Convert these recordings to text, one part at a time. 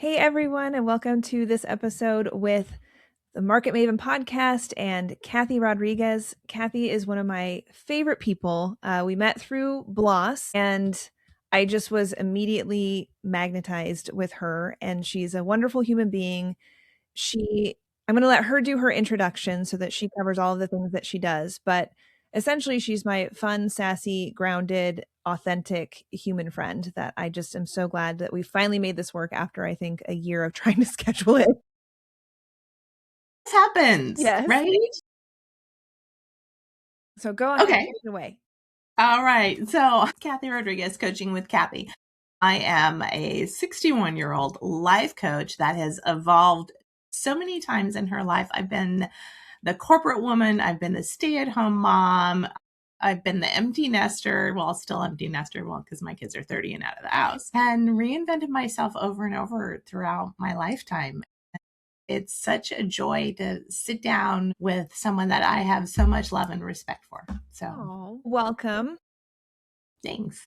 Hey everyone, and welcome to this episode with the Market Maven podcast and Kathy Rodriguez. Kathy is one of my favorite people. We met through Bloss, and I just was immediately magnetized with her, and she's a wonderful human being. I'm going to let her do her introduction so that she covers all of the things that she does, but essentially she's my fun, sassy, grounded, authentic human friend that I just am so glad that we finally made this work after I think a year of trying to schedule it. This happens, Yes. right? So go ahead and Okay. take it away. All right. So, Kathy Rodriguez, Coaching with Kathy. I am a 61-year-old life coach that has evolved so many times in her life. I've been the corporate woman, I've been the stay-at-home mom, I've been the empty nester, well, still empty nester, well, because my kids are 30 and out of the house, and reinvented myself over and over throughout my lifetime. It's such a joy to sit down with someone that I have so much love and respect for. So, Welcome. thanks.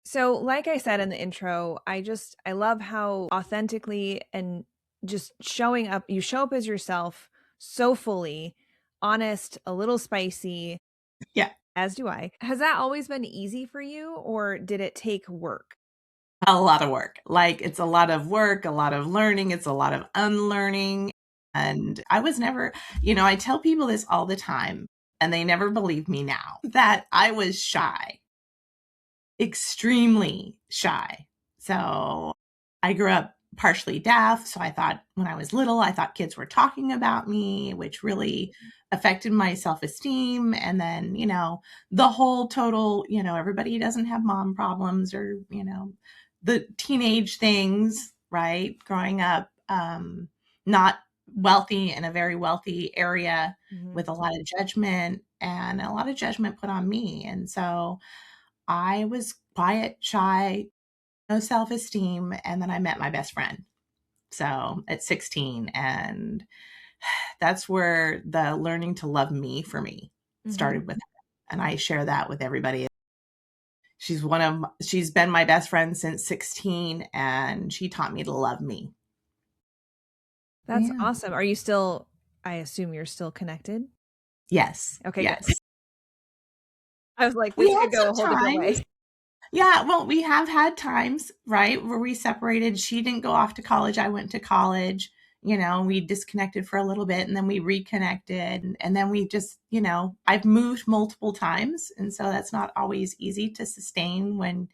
So, like I said in the intro, I love how authentically and just showing up, you show up as yourself so fully, honest, a little spicy. Yeah. As do I. Has that always been easy for you, or did it take work? A lot of work. Like, it's a lot of work, a lot of learning, it's a lot of unlearning. And I was never, I tell people this all the time, and they never believe me now, that I was shy, extremely shy. So I grew up partially deaf. So I thought when I was little, I thought kids were talking about me, which really affected my self esteem. And then, the whole total, everybody doesn't have mom problems or, the teenage things, right? Growing up, not wealthy in a very wealthy area with a lot of judgment and a lot of judgment put on me. And so I was quiet, shy, no self-esteem, and then I met my best friend. So at 16, and that's where the learning to love me for me started with her. And I share that with everybody. She's been my best friend since 16, and she taught me to love me. That's awesome. I assume you're still connected? Yes. Okay, Yes. good. I was like, We this had could go a some whole different way. times. Yeah, well, we have had times, right, where we separated. She didn't go off to college. I went to college. We disconnected for a little bit and then we reconnected. And then we just, I've moved multiple times. And so that's not always easy to sustain when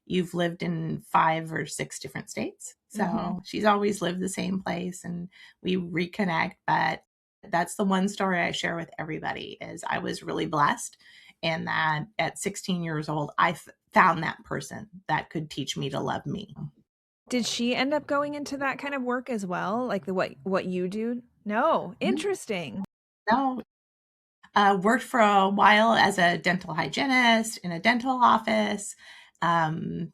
you've lived in 5 or 6 different states. So she's always lived the same place and we reconnect. But that's the one story I share with everybody is I was really blessed and that at 16 years old, I found that person that could teach me to love me. Did she end up going into that kind of work as well? Like what you do? No. Interesting. No, worked for a while as a dental hygienist in a dental office,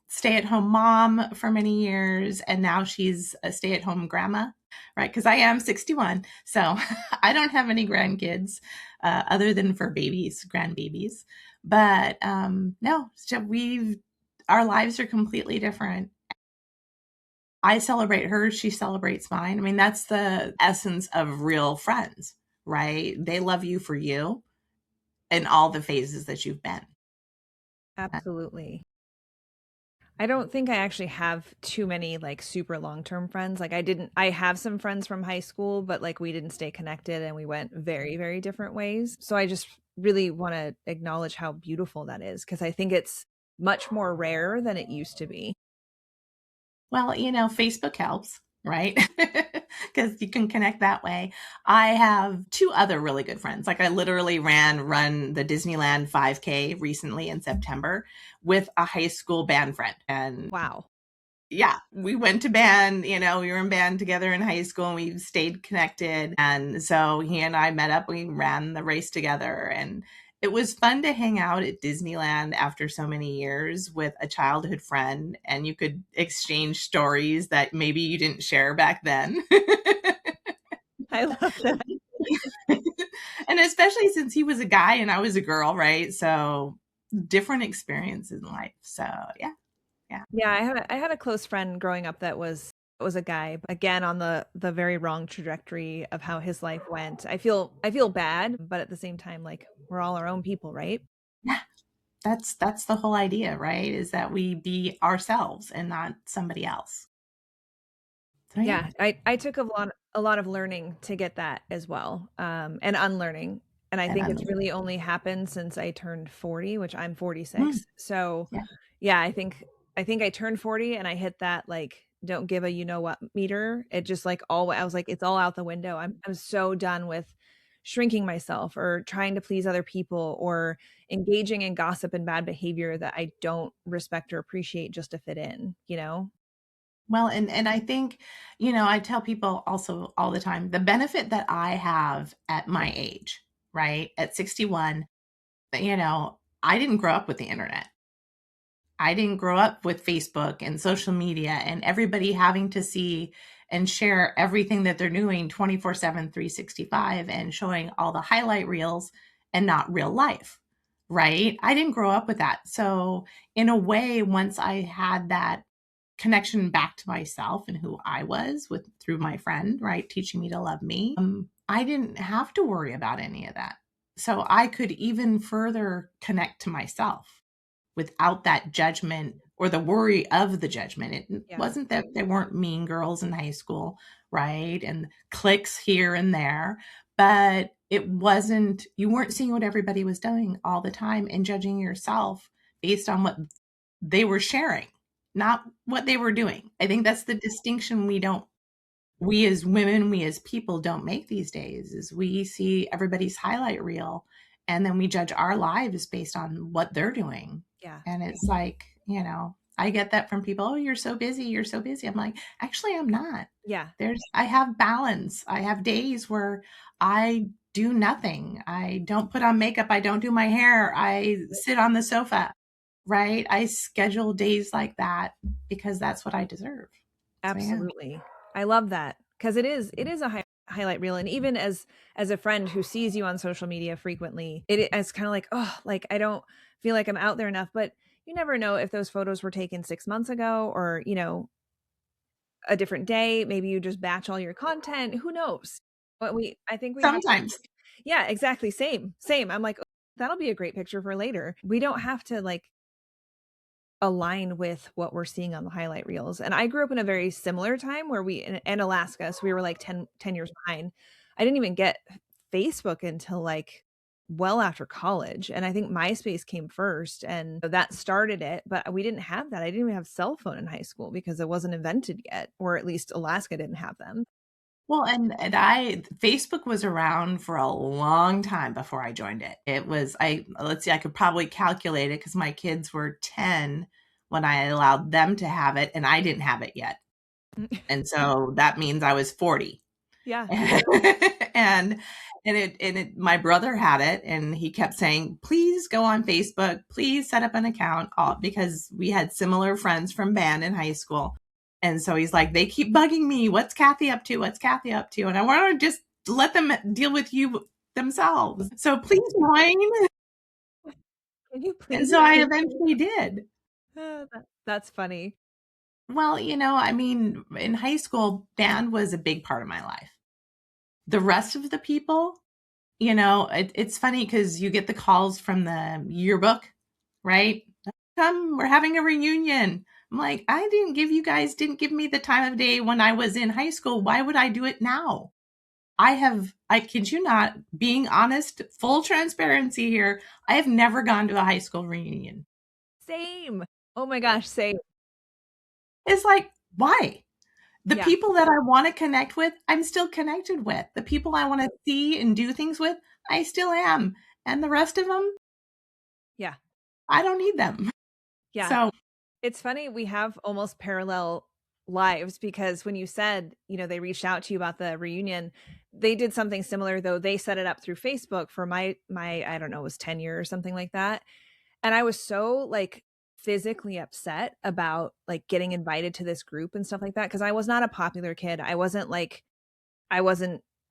stay-at-home mom for many years, and now she's a stay-at-home grandma, right? Because I am 61, so I don't have any grandkids other than for grandbabies. But no, so our lives are completely different. I celebrate her, she celebrates mine. I mean, that's the essence of real friends, right? They love you for you in all the phases that you've been. Absolutely. I don't think I actually have too many like super long-term friends. I have some friends from high school, but like we didn't stay connected and we went very, very different ways. So I just really want to acknowledge how beautiful that is because I think it's much more rare than it used to be. Well, Facebook helps, right? Because you can connect that way. I have 2 other really good friends. Like I literally run the Disneyland 5K recently in September with a high school band friend. And Wow. yeah, we went to band, we were in band together in high school and we stayed connected. And so he and I met up, we ran the race together and it was fun to hang out at Disneyland after so many years with a childhood friend and you could exchange stories that maybe you didn't share back then. I love that. And especially since he was a guy and I was a girl, right? So different experiences in life. So yeah. Yeah, I had a close friend growing up that was was a guy, again, on the very wrong trajectory of how his life went. I feel bad, but at the same time, like, we're all our own people, right? Yeah, that's the whole idea, right? Is that we be ourselves and not somebody else. So yeah, Yeah, I took a lot of learning to get that as well, and unlearning. And I and think I'm it's really only happened since I turned 40, which I'm mm, 46. So yeah, yeah, I think I turned 40 and I hit that like don't give a you know what meter. It just like all I was like, it's all out the window. I'm so done with shrinking myself or trying to please other people or engaging in gossip and bad behavior that I don't respect or appreciate just to fit in, you know? well, and I think, I tell people also all the time, the benefit that I have at my age, right? At 61, I didn't grow up with the internet. I didn't grow up with Facebook and social media and everybody having to see and share everything that they're doing 24/7, 365, and showing all the highlight reels and not real life, right? I didn't grow up with that. So, in a way, once I had that connection back to myself and who I was with through my friend, right, teaching me to love me, I didn't have to worry about any of that. So I could even further connect to myself without that judgment or the worry of the judgment. It Yeah. wasn't that there weren't mean girls in high school, right? And cliques here and there, but it wasn't, you weren't seeing what everybody was doing all the time and judging yourself based on what they were sharing, not what they were doing. I think that's the distinction we as women, we as people don't make these days is we see everybody's highlight reel and then we judge our lives based on what they're doing. Yeah. And it's like, I get that from people, oh, you're so busy, you're so busy. I'm like, actually, I'm not. Yeah. I have balance. I have days where I do nothing. I don't put on makeup. I don't do my hair. I sit on the sofa, right? I schedule days like that because that's what I deserve. So, yeah. Absolutely. I love that because it is a highlight reel, and even as a friend who sees you on social media frequently, it's kind of like, oh, like I don't feel like I'm out there enough, but you never know if those photos were taken 6 months ago or, a different day. Maybe you just batch all your content. Who knows? But I think we have to, Sometimes. yeah, exactly. Same. I'm like, oh, that'll be a great picture for later. We don't have to like align with what we're seeing on the highlight reels. And I grew up in a very similar time where in Alaska, so we were like ten years behind. I didn't even get Facebook until like well after college. And I think MySpace came first and that started it, but we didn't have that. I didn't even have cell phone in high school because it wasn't invented yet, or at least Alaska didn't have them. Well, and I Facebook was around for a long time before I joined it. It was let's see, I could probably calculate it because my kids were 10 when I allowed them to have it, and I didn't have it yet. And so that means I was 40. Yeah. and and my brother had it and he kept saying, please go on Facebook, please set up an account, because we had similar friends from band in high school. And so he's like, they keep bugging me, what's Kathy up to, what's Kathy up to? And I want to just let them deal with you themselves, so please join. Can you And please so I join? eventually did. That's funny. Well, I mean, in high school band was a big part of my life. The rest of the people, it's funny because you get the calls from the yearbook, right? Come, we're having a reunion. I'm like, didn't give me the time of day when I was in high school. Why would I do it now? I kid you not, being honest, full transparency here, I have never gone to a high school reunion. Same. Oh my gosh, same. It's like, why? The Yeah. people that I want to connect with, I'm still connected with. The people I want to see and do things with, I still am. And the rest of them, Yeah. I don't need them. Yeah. So, It's funny, we have almost parallel lives because when you said, they reached out to you about the reunion, they did something similar, though they set it up through Facebook for my I don't know, it was 10 years or something like that. And I was so like physically upset about like getting invited to this group and stuff like that because I was not a popular kid. I wasn't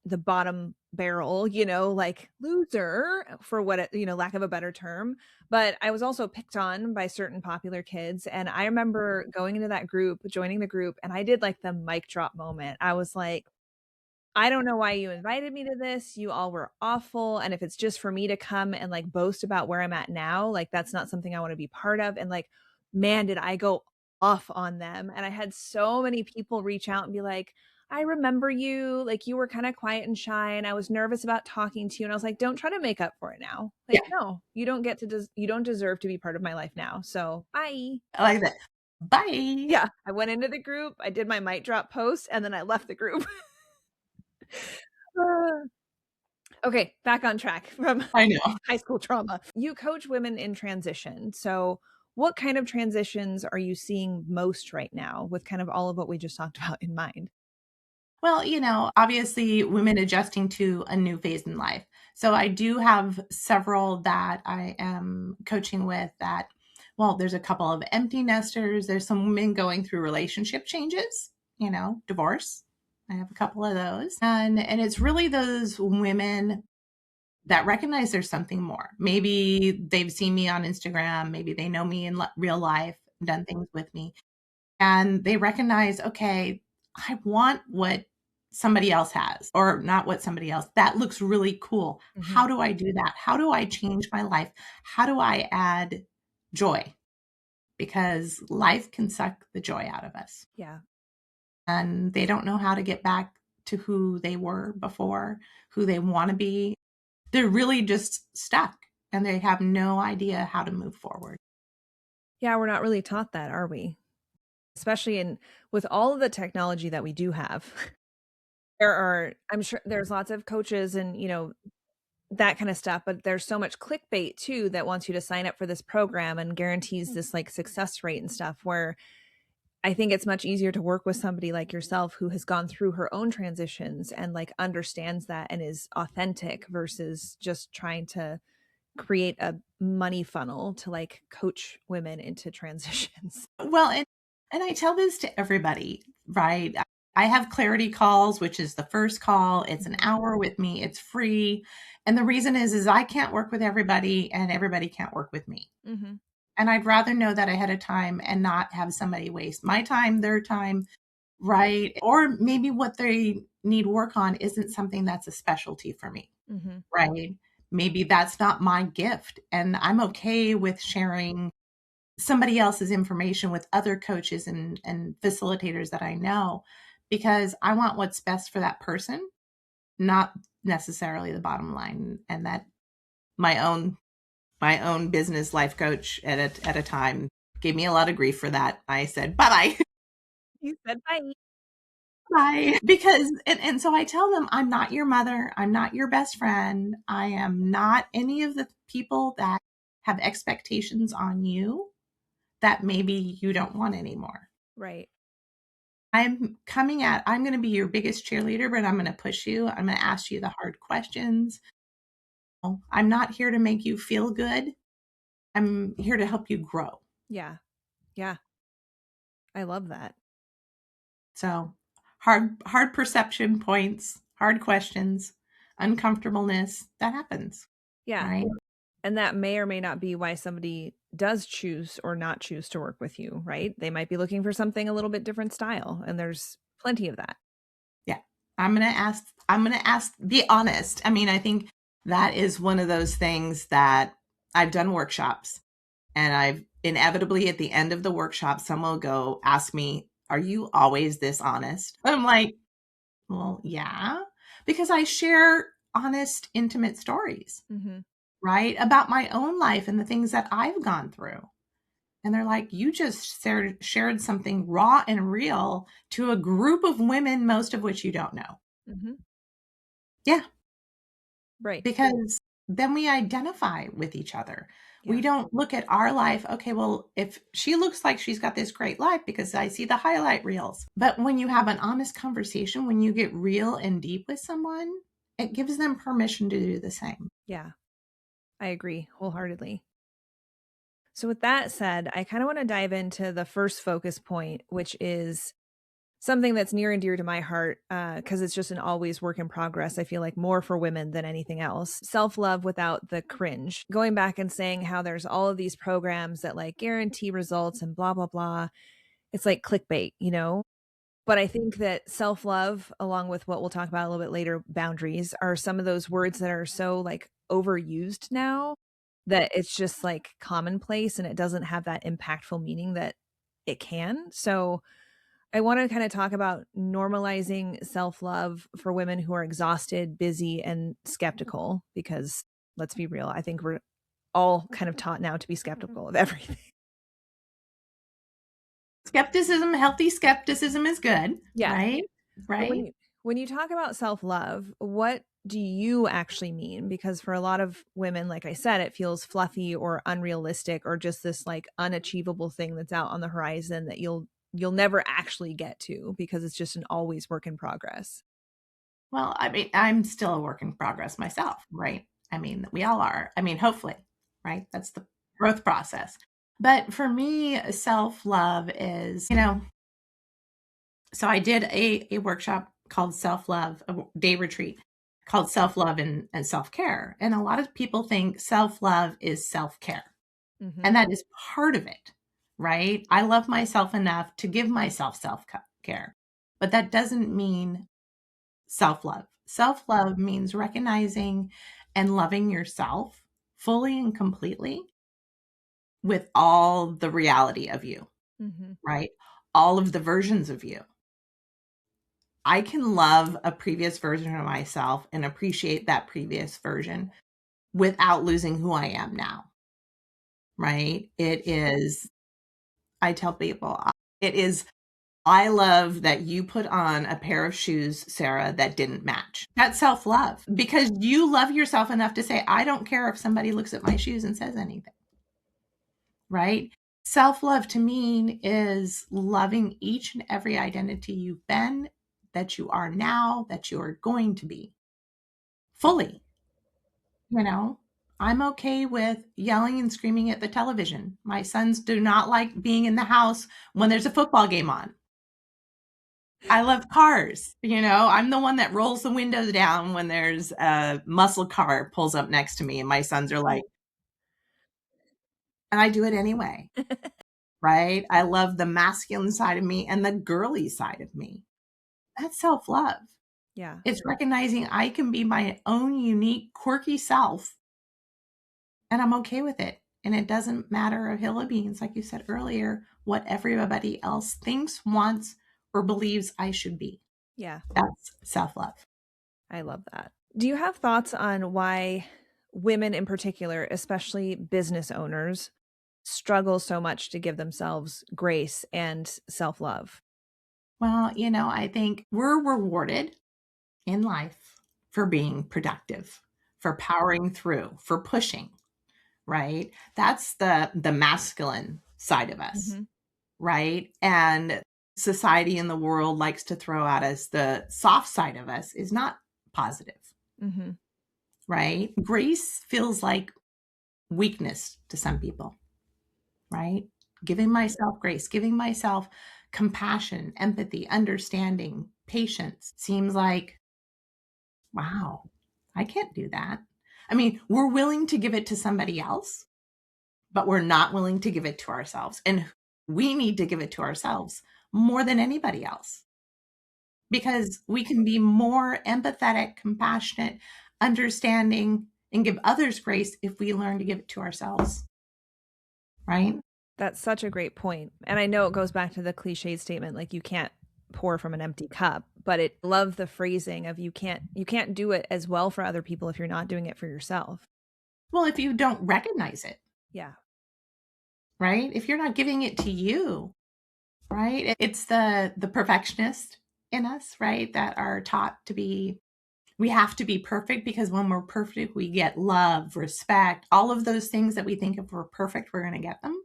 the bottom barrel, like loser for what it, lack of a better term. But I was also picked on by certain popular kids. And I remember going into that group, joining the group, and I did like the mic drop moment. I was like, I don't know why you invited me to this. You all were awful. And if it's just for me to come and like boast about where I'm at now, like that's not something I want to be part of. And like, man, did I go off on them. And I had so many people reach out and be like, I remember you. Like you were kind of quiet and shy, and I was nervous about talking to you. And I was like, don't try to make up for it now. Like, Yeah, no, you don't get to, you don't deserve to be part of my life now. So bye. I like that. Bye. Yeah. I went into the group, I did my mic drop post, and then I left the group. Okay, back on track from I know. high school trauma. You coach women in transition. So, what kind of transitions are you seeing most right now with kind of all of what we just talked about in mind? Well, obviously women adjusting to a new phase in life. So I do have several that I am coaching with that, well, there's a couple of empty nesters. There's some women going through relationship changes, divorce. I have a couple of those. And it's really those women that recognize there's something more. Maybe they've seen me on Instagram, maybe they know me in real life, done things with me, and they recognize, okay, I want what somebody else has, or not what somebody else. That looks really cool. Mhm. How do I do that? How do I change my life? How do I add joy? Because life can suck the joy out of us. Yeah. And they don't know how to get back to who they were before, who they want to be. They're really just stuck and they have no idea how to move forward. Yeah, we're not really taught that, are we? Especially in with all of the technology that we do have. I'm sure there's lots of coaches and, that kind of stuff, but there's so much clickbait too that wants you to sign up for this program and guarantees this like success rate and stuff, where I think it's much easier to work with somebody like yourself who has gone through her own transitions and like understands that and is authentic versus just trying to create a money funnel to like coach women into transitions. Well, and I tell this to everybody, right? I have clarity calls, which is the first call. It's an hour with me. It's free. And the reason is I can't work with everybody and everybody can't work with me. Mm-hmm. And I'd rather know that ahead of time and not have somebody waste my time, their time, right? Or maybe what they need work on isn't something that's a specialty for me, Mm-hmm. right? Maybe that's not my gift. And I'm okay with sharing somebody else's information with other coaches and facilitators that I know, because I want what's best for that person, not necessarily the bottom line. And that my own business life coach at a time gave me a lot of grief for that. I said, bye-bye. You said bye. Bye. Because and so I tell them, I'm not your mother, I'm not your best friend, I am not any of the people that have expectations on you that maybe you don't want anymore. Right. I'm going to be your biggest cheerleader, but I'm going to push you. I'm going to ask you the hard questions. I'm not here to make you feel good. I'm here to help you grow. Yeah. Yeah. I love that. So hard perception points, hard questions, uncomfortableness, that happens, Yeah. right? And that may or may not be why somebody does choose or not choose to work with you, right? They might be looking for something a little bit different style, and there's plenty of that. Yeah. I'm going to ask, be honest. I mean, I think that is one of those things that I've done workshops, and I've inevitably at the end of the workshop, someone will go ask me, are you always this honest? I'm like, well, yeah, because I share honest, intimate stories, Mm-hmm. right? About my own life and the things that I've gone through. And they're like, you just shared something raw and real to a group of women, most of which you don't know. Mm-hmm. Yeah, Right. because then we identify with each other. We Yeah. don't look at our life, okay, well, if she looks like she's got this great life because I see the highlight reels. But when you have an honest conversation, when you get real and deep with someone, it gives them permission to do the same. Yeah. I agree wholeheartedly. So, with that said, I kind of want to dive into the first focus point, which is something that's near and dear to my heart because it's just an always work in progress. I feel like more for women than anything else. Self love without the cringe. Going back and saying how there's all of these programs that like guarantee results and blah, blah, blah. It's like clickbait, you know? But I think that self love, along with what we'll talk about a little bit later, boundaries, are some of those words that are so like overused now that it's just like commonplace and it doesn't have that impactful meaning that it can. So I want to kind of talk about normalizing self love for women who are exhausted, busy, and skeptical, because let's be real, I think we're all kind of taught now to be skeptical of everything. Skepticism, healthy skepticism is good, Yeah. right? But Right? when you talk about self-love, what do you actually mean? Because for a lot of women, like I said, it feels fluffy or unrealistic or just this like unachievable thing that's out on the horizon that you'll never actually get to because it's just an always work in progress. Well, I mean, I'm still a work in progress myself, right? I mean, we all are. I mean, hopefully, right? That's the growth process. But for me, self love is, so I did a workshop called Self Love, a day retreat called Self Love and Self Care. And a lot of people think self love is self care. Mhm. And that is part of it, right? I love myself enough to give myself self care. But that doesn't mean self love. Self love means recognizing and loving yourself fully and completely with all the reality of you, Mhm. right? All of the versions of you. I can love a previous version of myself and appreciate that previous version without losing who I am now, right? It is, I tell people, it is, I love that you put on a pair of shoes, Sarah, that didn't match. That's self love because you love yourself enough to say, I don't care if somebody looks at my shoes and says anything, right? Self love to me is loving each and every identity you've been, that you are now, that you are going to be fully. You know, I'm okay with yelling and screaming at the television. My sons do not like being in the house when there's a football game on. I love cars. I'm the one that rolls the windows down when there's a muscle car pulls up next to me, and my sons are like, and I do it anyway, right? I love the masculine side of me and the girly side of me. That's self love. Yeah. It's recognizing I can be my own unique, quirky self, and I'm okay with it. And it doesn't matter a hill of beans, like you said earlier, what everybody else thinks, wants, or believes I should be. Yeah. That's self love. I love that. Do you have thoughts on why women in particular, especially business owners, struggle so much to give themselves grace and self love? Well, I think we're rewarded in life for being productive, for powering through, for pushing, right? That's the masculine side of us, Mm-hmm. right? And society in the world likes to throw at us the soft side of us is not positive, Mm-hmm. right? Grace feels like weakness to some people, right? Giving myself grace, giving myself compassion, empathy, understanding, patience seems like, wow, I can't do that. I mean, we're willing to give it to somebody else, but we're not willing to give it to ourselves. And we need to give it to ourselves more than anybody else because we can be more empathetic, compassionate, understanding, and give others grace if we learn to give it to ourselves, right? That's such a great point. And I know it goes back to the cliched statement like you can't pour from an empty cup, but it love the phrasing of you can't do it as well for other people if you're not doing it for yourself. Well, if you don't recognize it, Yeah. right? If you're not giving it to you, right? It's the perfectionist in us, right? That are taught to be, we have to be perfect because when we're perfect, we get love, respect, all of those things that we think if we're perfect, we're going to get them.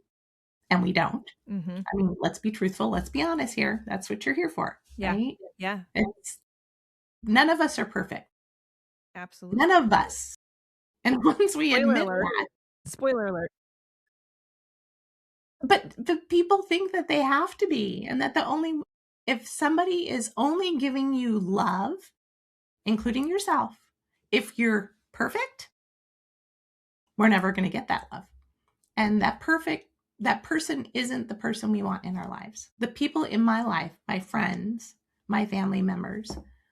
And we don't. Mm-hmm. I mean, let's be truthful. Let's be honest here. That's what you're here for, Yeah. right? Yeah. It's none of us are perfect. Absolutely. None of us. And once we Spoiler admit alert. that, Spoiler alert. but the people think that they have to be and that the only if somebody is only giving you love, including yourself, if you're perfect, we're never going to get that love. And that person isn't the person we want in our lives. The people in my life, my friends, my family members,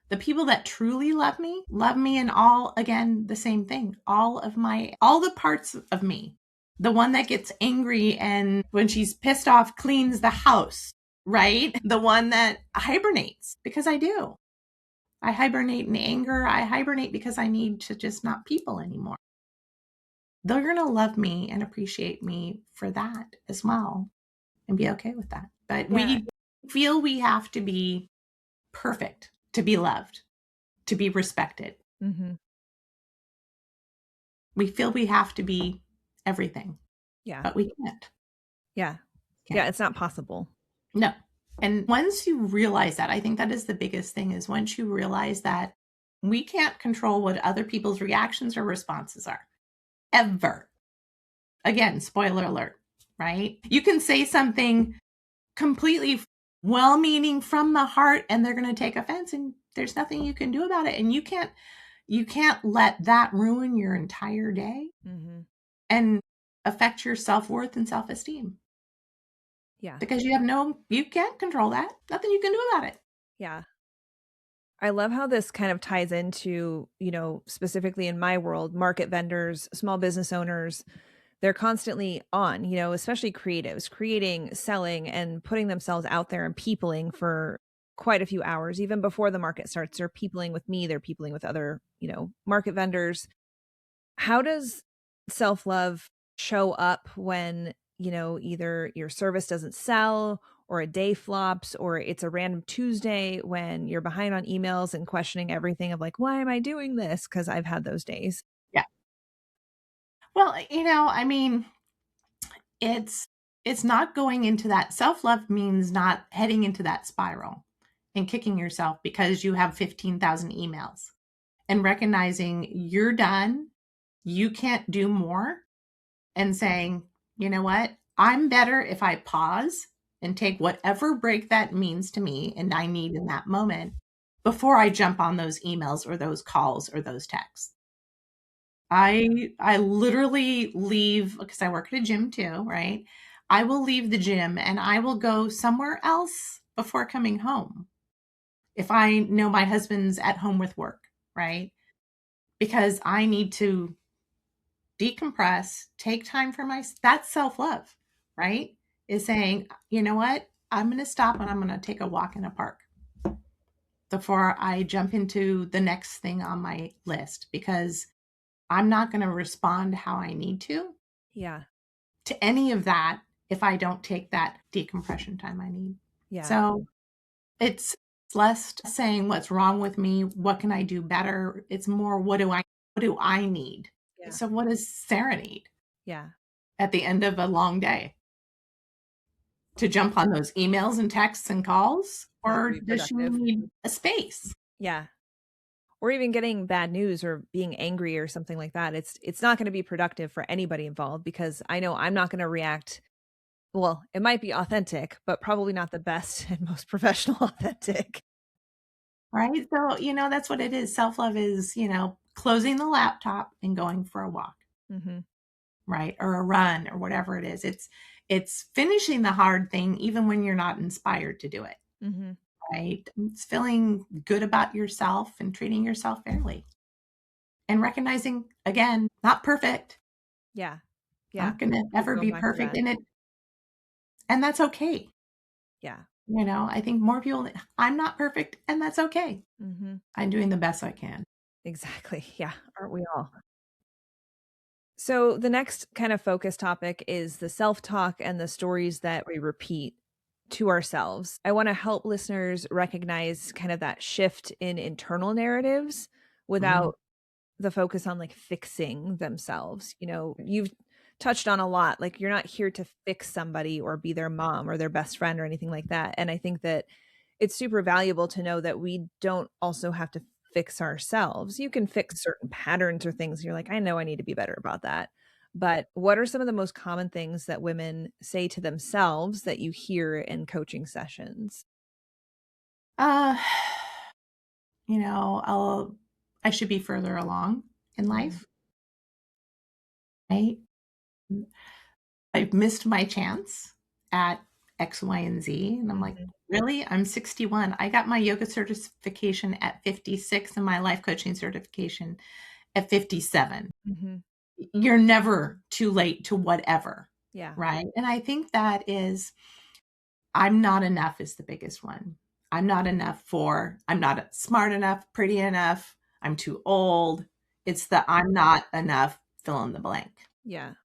the people that truly love me in all, again, the same thing. All the parts of me. The one that gets angry and when she's pissed off cleans the house, right? The one that hibernates, because I do. I hibernate in anger. I hibernate because I need to just not people anymore. They're going to love me and appreciate me for that as well and be okay with that. But we feel we have to be perfect to be loved, to be respected. Mm-hmm. We feel we have to be everything. Yeah. But we can't. Yeah. Yeah. It's not possible. No. And once you realize that, I think that is the biggest thing, is once you realize that we can't control what other people's reactions or responses are. Ever. Again, spoiler alert, right? You can say something completely well-meaning from the heart and they're going to take offense, and there's nothing you can do about it. And you can't let that ruin your entire day and affect your self-worth and self-esteem. Yeah. Because you can't control that. Nothing you can do about it. Yeah. I love how this kind of ties into, specifically in my world, market vendors, small business owners. They're constantly on, especially creatives, creating, selling, and putting themselves out there and peopling for quite a few hours. Even before the market starts, they're peopling with me, they're peopling with other, market vendors. How does self-love show up when, either your service doesn't sell, or a day flops, or it's a random Tuesday when you're behind on emails and questioning everything of like, why am I doing this? Because I've had those days. Yeah. Well, I mean, it's not going into that. Self-love means not heading into that spiral and kicking yourself because you have 15,000 emails, and recognizing you're done, you can't do more, and saying, you know what? I'm better if I pause and take whatever break that means to me and I need in that moment before I jump on those emails or those calls or those texts. I literally leave, because I work at a gym too, right? I will leave the gym and I will go somewhere else before coming home. If I know my husband's at home with work, right? Because I need to decompress, take time for that's self-love, right? Is saying, you know what? I'm going to stop and I'm going to take a walk in a park before I jump into the next thing on my list, because I'm not going to respond how I need to any of that if I don't take that decompression time I need. Yeah. So it's less saying what's wrong with me, what can I do better? It's more, what do I need? Yeah. So what does Sarah need? Yeah. At the end of a long day? To jump on those emails and texts and calls? Or does she need a space? Yeah. Or even getting bad news or being angry or something like that. It's not going to be productive for anybody involved, because I know I'm not going to react. Well, it might be authentic, but probably not the best and most professional authentic. Right? So, that's what it is. Self-love is, closing the laptop and going for a walk. Right? Or a run or whatever it is. It's finishing the hard thing even when you're not inspired to do it. Right? It's feeling good about yourself and treating yourself fairly. And recognizing, again, not perfect. Yeah. Not going to ever be perfect in it. And that's okay. Yeah. I think more people, I'm not perfect, and that's okay. I'm doing the best I can. Exactly. Yeah. Aren't we all? So the next kind of focus topic is the self-talk and the stories that we repeat to ourselves. I want to help listeners recognize kind of that shift in internal narratives without the focus on like fixing themselves. You've touched on a lot, like you're not here to fix somebody or be their mom or their best friend or anything like that. And I think that it's super valuable to know that we don't also have to fix ourselves. You can fix certain patterns or things. You're like, I know I need to be better about that. But what are some of the most common things that women say to themselves that you hear in coaching sessions? Uh, I should be further along in Mhm. life, right? I've missed my chance at X, Y, and Z. And I'm like, Mhm. really? I'm 61. I got my yoga certification at 56 and my life coaching certification at 57. Mhm. You're never too late to whatever, Yeah. right? And I think that is, I'm not enough is the biggest one. I'm not smart enough, pretty enough, I'm too old. It's the I'm not enough, fill in the blank. Yeah.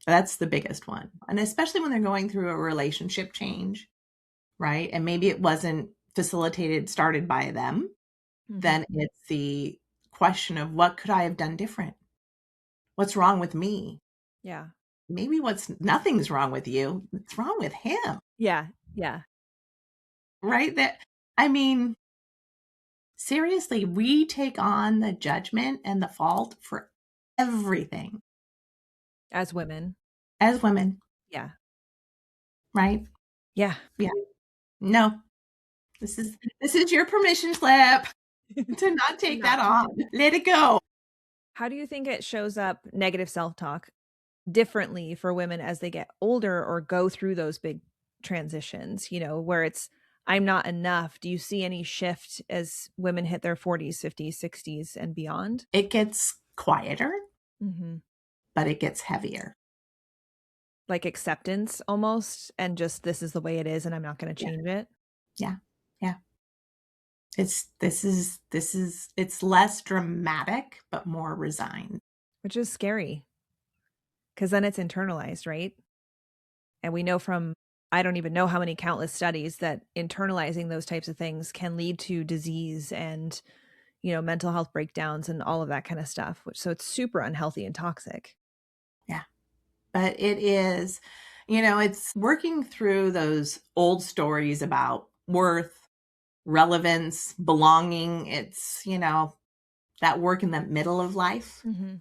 That's the biggest one. And especially when they're going through a relationship change, right? And maybe it wasn't started by them, Mhm. then it's the question of what could I have done different? What's wrong with me? Yeah. Maybe what's nothing's wrong with you. What's wrong with him, Yeah. Yeah. right? I mean, seriously, we take on the judgment and the fault for everything As women. as women, Yeah. right? Yeah. Yeah. No, this is your permission slip to not To take that not take on. it. Let it go. How do you think it shows up negative self-talk differently for women as they get older or go through those big transitions, where it's I'm not enough? Do you see any shift as women hit their 40s, 50s, 60s and beyond? It gets quieter, Mhm. but it gets heavier. Like acceptance almost, and just this is the way it is and I'm not going to Yeah. change it, Yeah. Yeah. It's less dramatic, but more resigned. which is scary because then it's internalized, right? And we know from I don't even know how many countless studies that internalizing those types of things can lead to disease and, mental health breakdowns and all of that kind of stuff. So it's super unhealthy and toxic. Yeah. But it is, it's working through those old stories about worth, relevance, belonging. It's, that work in the middle of life, Mm-hmm.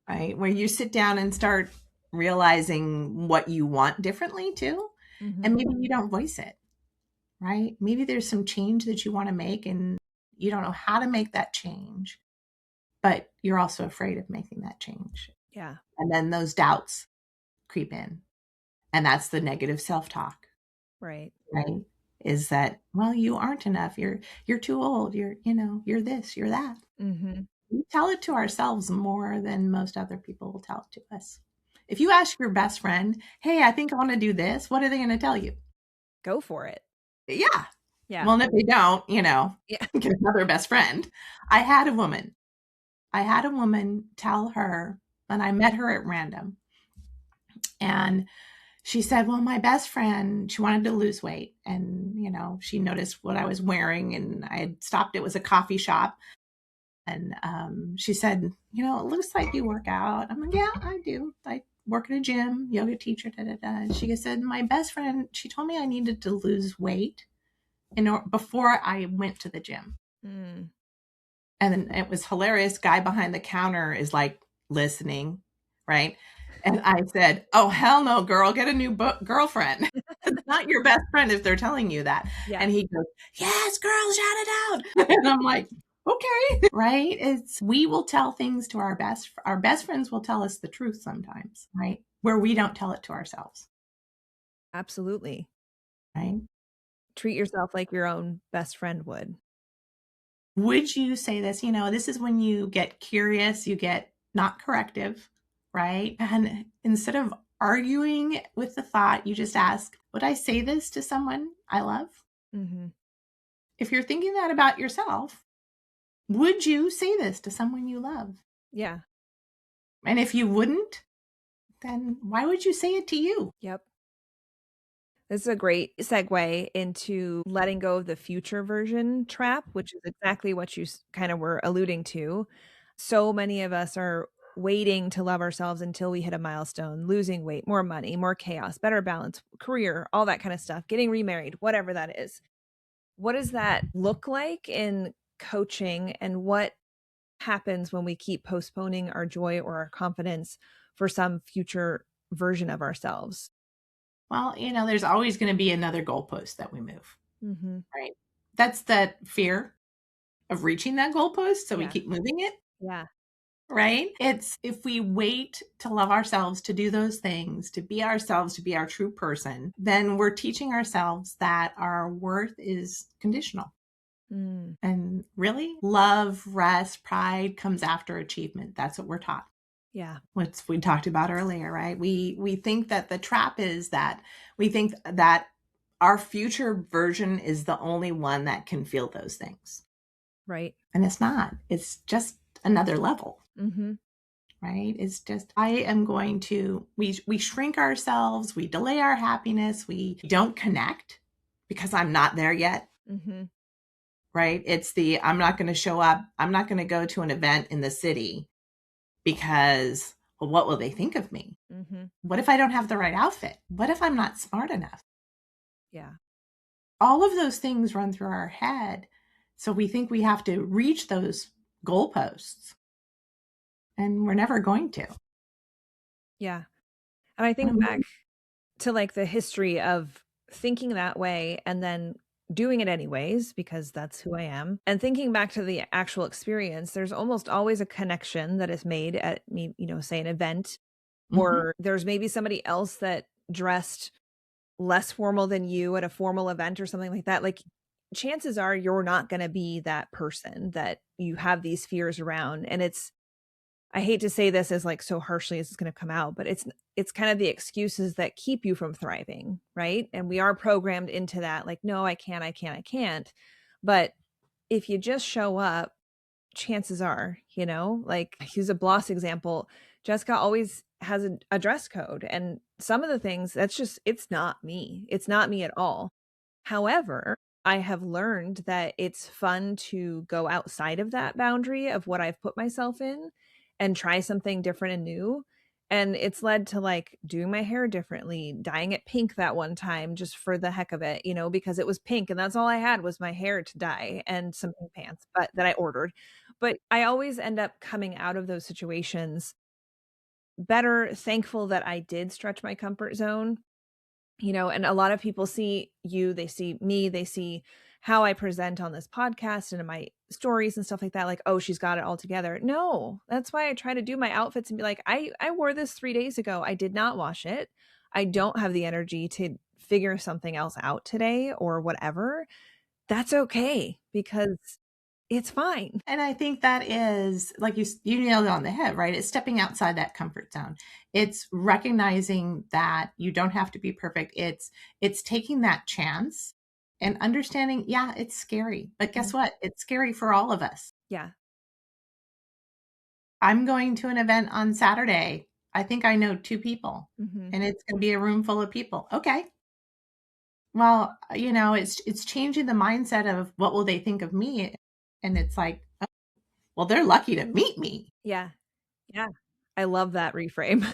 right? Where you sit down and start realizing what you want differently too. Mm-hmm. And maybe you don't voice it, right? Maybe there's some change that you want to make and you don't know how to make that change, but you're also afraid of making that change. Yeah. And then those doubts creep in. And that's the negative self-talk, Right. right? Is that, well, you aren't enough. You're too old. You're this, you're that. Mm-hmm. We tell it to ourselves more than most other people will tell it to us. If you ask your best friend, hey, I think I want to do this, what are they going to tell you? Go for it. Yeah. Yeah. Well, and if they don't, Yeah. get another best friend. I had a woman. I had a woman tell her, and I met her at random. And she said, well, my best friend, she wanted to lose weight. And, she noticed what I was wearing and I had stopped. It was a coffee shop. And she said, it looks like you work out. I'm like, yeah, I do. I work at a gym, yoga teacher, da da da. And she said, my best friend, she told me I needed to lose weight before I went to the gym. Mm. And then it was hilarious. Guy behind the counter is like listening, right? And I said, oh, hell no, girl, get a new girlfriend. It's not your best friend if they're telling you that. Yeah. And he goes, yes, girl, shout it out. And I'm like, okay, right? We will tell things to our best friends will tell us the truth sometimes, right? Where we don't tell it to ourselves, Absolutely. right? Treat yourself like your own best friend would. Would you say this? This is when you get curious, you get not corrective, right? And instead of arguing with the thought, you just ask, would I say this to someone I love? Mm-hmm. If you're thinking that about yourself, would you say this to someone you love? Yeah. And if you wouldn't, then why would you say it to you? Yep. This is a great segue into letting go of the future version trap, which is exactly what you kind of were alluding to. So many of us are waiting to love ourselves until we hit a milestone, losing weight, more money, more chaos, better balance, career, all that kind of stuff, getting remarried, whatever that is. What does that look like in coaching, and what happens when we keep postponing our joy or our confidence for some future version of ourselves? Well, there's always going to be another goalpost that we move, Mm-hmm. right? That's that fear of reaching that goalpost, so we Yeah. keep moving it, Yeah. right? It's if we wait to love ourselves, to do those things, to be ourselves, to be our true person, then we're teaching ourselves that our worth is conditional. Mm. And really, love, rest, pride comes after achievement. That's what we're taught. Yeah. What we talked about earlier, right? We think that the trap is that we think that our future version is the only one that can feel those things. Right. And it's not. It's just another level, Mm-hmm. right? It's just I am going to we shrink ourselves, we delay our happiness, we don't connect because I'm not there yet, Mm-hmm. right? It's the I'm not going to show up, I'm not going to go to an event in the city because, well, what will they think of me? Mm-hmm. What if I don't have the right outfit? What if I'm not smart enough? Yeah. All of those things run through our head. So we think we have to reach those goalposts, and we're never going to. Yeah. And I think back to like the history of thinking that way and then doing it anyways because that's who I am. And thinking back to the actual experience, there's almost always a connection that is made at me, say an event, Mm-hmm. or there's maybe somebody else that dressed less formal than you at a formal event or something like that. Like chances are you're not going to be that person that you have these fears around. And I hate to say this as like so harshly as it's going to come out, but it's kind of the excuses that keep you from thriving, right? And we are programmed into that like no, I can't, I can't, I can't. But if you just show up, chances are, like use a Bloss example, Jessica always has a dress code and some of the things that's just it's not me. It's not me at all. However, I have learned that it's fun to go outside of that boundary of what I've put myself in and try something different and new. And it's led to like doing my hair differently, dyeing it pink that one time just for the heck of it, because it was pink and that's all I had was my hair to dye and some pink pants, but that I ordered. But I always end up coming out of those situations better, thankful that I did stretch my comfort zone, and a lot of people see you, they see me, they see how I present on this podcast and in my stories and stuff like that. Like, oh, she's got it all together. No, that's why I try to do my outfits and be like, I wore this 3 days ago. I did not wash it. I don't have the energy to figure something else out today or whatever. That's okay because it's fine. And I think that is, like you nailed it on the head, right? It's stepping outside that comfort zone. It's recognizing that you don't have to be perfect. It's taking that chance and understanding, yeah, it's scary. But guess Mhm. what? It's scary for all of us. Yeah. I'm going to an event on Saturday. I think I know 2 people, Hmm. and it's going to be a room full of people. Okay. Well, it's changing the mindset of what will they think of me? And it's like, oh, well, they're lucky to meet me. Yeah. Yeah. I love that reframe.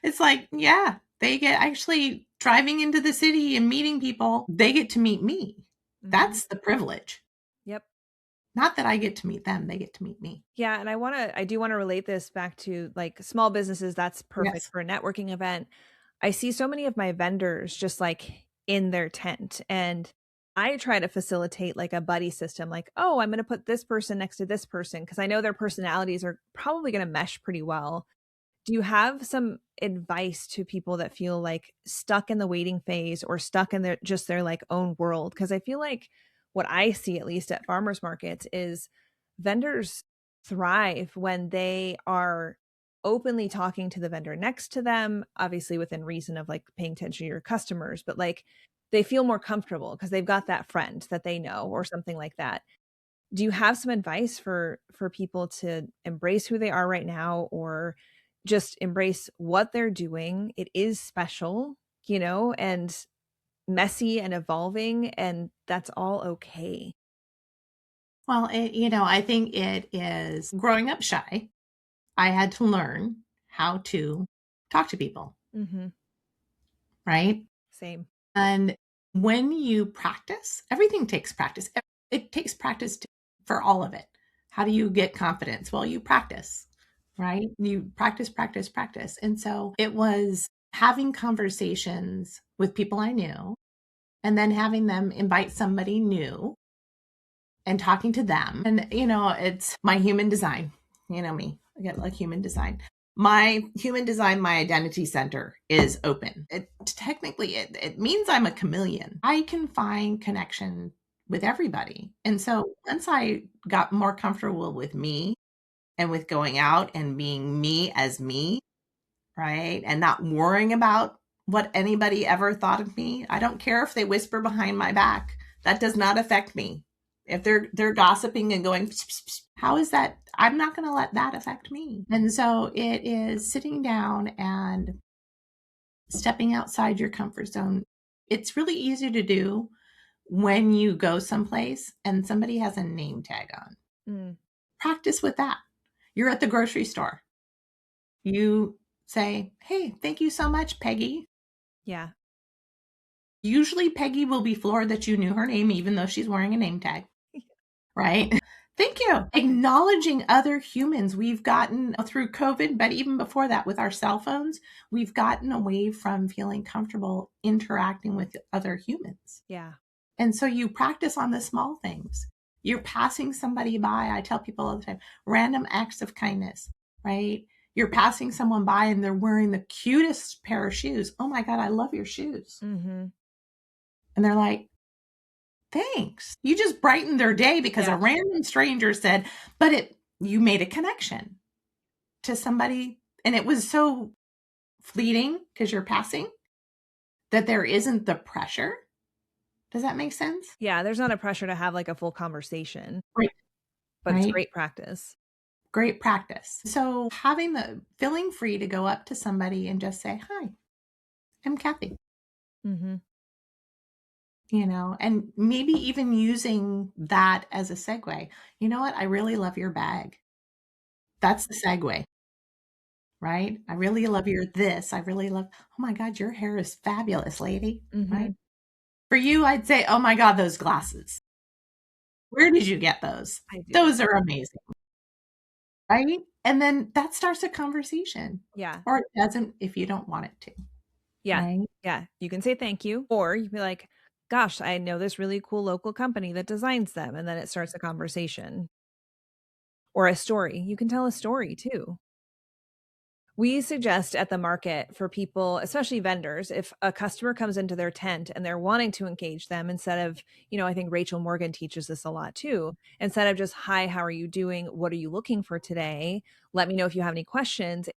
It's like, yeah, they get actually driving into the city and meeting people, they get to meet me. Hmm. That's the privilege. Yep. Not that I get to meet them, they get to meet me. Yeah, and I do want to relate this back to like small businesses. That's perfect Yes. for a networking event. I see so many of my vendors just like in their tent, and I try to facilitate like a buddy system, like, oh, I'm going to put this person next to this person because I know their personalities are probably going to mesh pretty well. Do you have some advice to people that feel like stuck in the waiting phase or stuck in their like own world? Because I feel like what I see, at least at farmers markets, is vendors thrive when they are openly talking to the vendor next to them, obviously within reason of like paying attention to your customers, but like they feel more comfortable because they've got that friend that they know or something like that. Do you have some advice for people to embrace who they are right now or just embrace what they're doing? It is special, and messy and evolving, and that's all okay. Well, I think it is growing up shy. I had to learn how to talk to people, Mhm. right? Same. And when you practice, everything takes practice. It takes practice for all of it. How do you get confidence? Well, you practice, right? You practice, practice, practice. And so it was having conversations with people I knew and then having them invite somebody new and talking to them. And, it's my human design. You know me, I get like human design. My human design, my identity center is open. It means I'm a chameleon. I can find connection with everybody. And so once I got more comfortable with me and with going out and being me as me, right? And not worrying about what anybody ever thought of me. I don't care if they whisper behind my back. That does not affect me. If they're gossiping and going, pss, pss, pss, how is that? I'm not going to let that affect me. And so it is sitting down and stepping outside your comfort zone. It's really easy to do when you go someplace and somebody has a name tag on. Practice with that. You're at the grocery store. You say, hey, thank you so much, Peggy. Yeah. Usually Peggy will be floored that you knew her name, even though she's wearing a name tag, right? Thank you. Acknowledging other humans. We've gotten through COVID, but even before that with our cell phones, we've gotten away from feeling comfortable interacting with other humans. Yeah. And so you practice on the small things. You're passing somebody by. I tell people all the time, random acts of kindness, right? You're passing someone by and they're wearing the cutest pair of shoes. Oh my God, I love your shoes. Mm-hmm. And they're like, thanks. You just brightened their day because a random stranger said, but you made a connection to somebody. And it was so fleeting because you're passing that there isn't the pressure. Does that make sense? Yeah. There's not a pressure to have like a full conversation. Right. But right? It's great practice. Great practice. So feeling free to go up to somebody and just say, hi, I'm Kathy. Mm-hmm. And maybe even using that as a segue. You know what? I really love your bag. That's the segue, right? I really love your this. I really love, oh my God, your hair is fabulous, lady, right? For you, I'd say, oh my God, those glasses. Where did you get those? Those are amazing. Right? And then that starts a conversation. Yeah. Or it doesn't if you don't want it to. Yeah. Right? Yeah. You can say thank you, or you can be like, gosh, I know this really cool local company that designs them. And then it starts a conversation or a story. You can tell a story too. We suggest at the market for people, especially vendors, if a customer comes into their tent and they're wanting to engage them instead of, I think Rachel Morgan teaches this a lot too. Instead of just, hi, how are you doing? What are you looking for today? Let me know if you have any questions.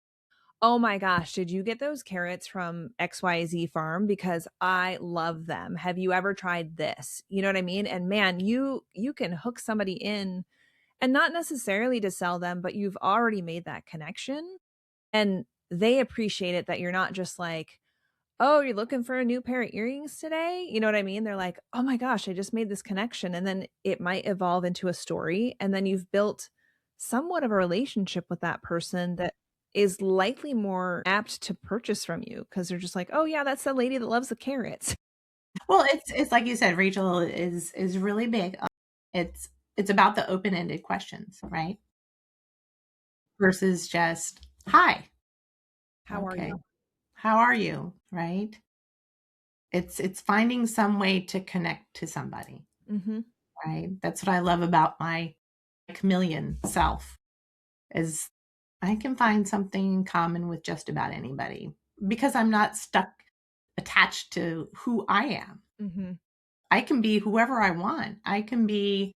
Oh my gosh, did you get those carrots from XYZ farm? Because I love them. Have you ever tried this? You know what I mean? And man, you can hook somebody in, and not necessarily to sell them, but you've already made that connection. And they appreciate it that you're not just like, oh, you're looking for a new pair of earrings today? You know what I mean? They're like, oh my gosh, I just made this connection. And then it might evolve into a story. And then you've built somewhat of a relationship with that person that is likely more apt to purchase from you because they're just like, oh yeah, that's the lady that loves the carrots. Well, it's like you said, Rachel is really big. It's about the open-ended questions, right? Versus just, hi. How are you? How are you? Right? It's finding some way to connect to somebody. Mm-hmm. Right? That's what I love about my chameleon self is I can find something in common with just about anybody because I'm not stuck attached to who I am. Mm-hmm. I can be whoever I want. I can be,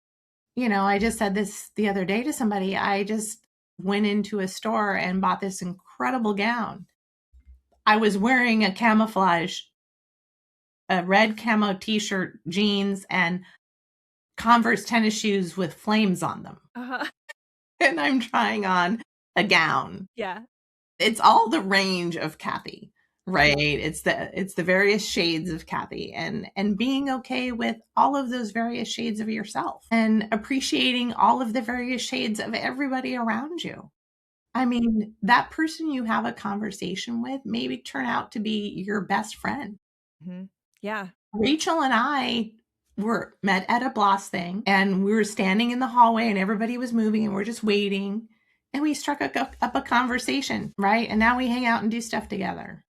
I just said this the other day to somebody. I just went into a store and bought this incredible gown. I was wearing a red camo t-shirt, jeans, and Converse tennis shoes with flames on them. Uh-huh. And I'm trying on a gown. Yeah. It's all the range of Kathy, right? It's the various shades of Kathy and being okay with all of those various shades of yourself and appreciating all of the various shades of everybody around you. I mean, that person you have a conversation with maybe turn out to be your best friend. Mm-hmm. Yeah. Rachel and I were met at a Bloss thing and we were standing in the hallway and everybody was moving and we're just waiting. And we struck up a conversation, right? And now we hang out and do stuff together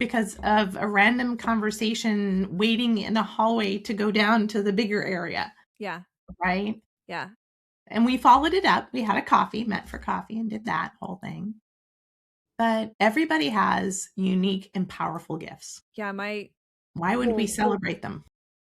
because of a random conversation waiting in a hallway to go down to the bigger area, Yeah. right? Yeah. And we followed it up. We had a coffee, met for coffee, and did that whole thing. But everybody has unique and powerful gifts. Yeah. My Why would we celebrate them?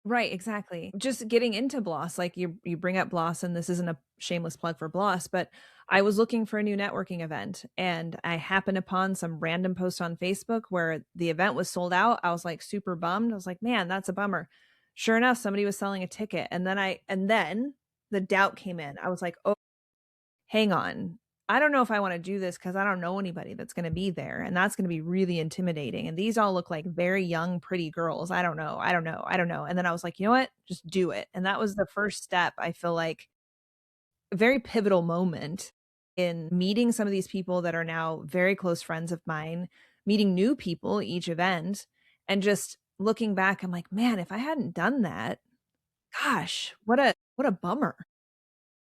Right, exactly. Just getting into Bloss, like you bring up Bloss, and this isn't a shameless plug for Bloss, but I was looking for a new networking event and I happened upon some random post on Facebook where the event was sold out. I was like super bummed. I was like, man, that's a bummer. Sure enough, somebody was selling a ticket. And then the doubt came in. I was like, oh, hang on. I don't know if I want to do this because I don't know anybody that's going to be there. And that's going to be really intimidating. And these all look like very young, pretty girls. I don't know. I don't know. I don't know. And then I was like, you know what? Just do it. And that was the first step. I feel like a very pivotal moment in meeting some of these people that are now very close friends of mine, meeting new people each event, and just looking back, I'm like, man, if I hadn't done that, gosh, what a bummer.